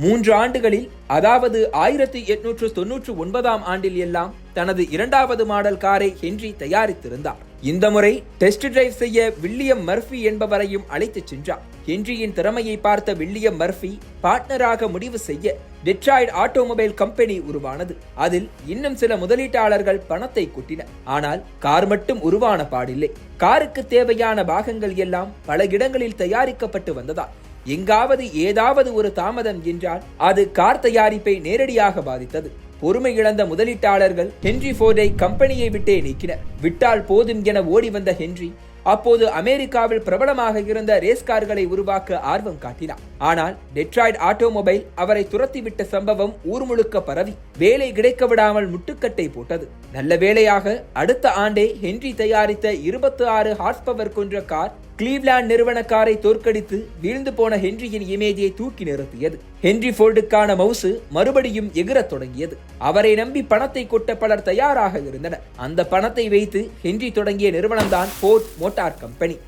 3 ஆண்டுகளில், அதாவது 1899ஆம் ஆண்டில் எல்லாம் தனது 2வது மாடல் காரை ஹென்றி தயாரித்திருந்தார். இந்த முறை டெஸ்ட் டிரைவ் செய்ய வில்லியம் மர்ஃபி என்பவரையும் அழைத்துச் சென்றார். ஹென்ரியின் திறமையை பார்த்த வில்லியம் மர்ஃபி பார்ட்னராக முடிவு செய்ய டெட்ராய்ட் ஆட்டோமொபைல் கம்பெனி உருவானது. அதில் இன்னும் சில முதலீட்டாளர்கள் பணத்தை கொட்டினர். ஆனால் கார் மட்டும் உருவான பாடில்லை. காருக்கு தேவையான பாகங்கள் எல்லாம் பல இடங்களில் தயாரிக்கப்பட்டு வந்ததால் எங்காவது ஏதாவது ஒரு தாமதம் என்றால் அது கார் தயாரிப்பை நேரடியாக பாதித்தது. பொறுமை இழந்த முதலீட்டாளர்கள் ஹென்றி ஃபோர்டை கம்பெனியை விட்டே நீக்கினர். விட்டால் போதும் என ஓடி வந்த ஹென்றி அப்போது அமெரிக்காவில் பிரபலமாக இருந்த ரேஸ் கார்களை உருவாக்க ஆர்வம் காட்டினார். ஆனால் டெட்ராய்ட் ஆட்டோமொபைல் அவரை துரத்திவிட்ட சம்பவம் ஊர் முழுக்க பரவி வேலை கிடைக்க விடாமல் முட்டுக்கட்டை போட்டது. நல்ல வேளையாக அடுத்த ஆண்டே ஹென்றி தயாரித்த 26 ஹார்ஸ் பவர் கொண்ட கார் கிளீவ்லாந்து நிறுவன காரை தோற்கடித்து வீழ்ந்து போன ஹென்ரியின் இமேஜை தூக்கி நிறுத்தியது. ஹென்றி ஃபோர்டுக்கான மவுசு மறுபடியும் எகிரத் தொடங்கியது. அவரை நம்பி பணத்தை கொட்ட பலர் தயாராக இருந்தனர். அந்த பணத்தை வைத்து ஹென்றி தொடங்கிய நிறுவனம்தான் ஃபோர்ட் மோட்டார் கம்பெனி.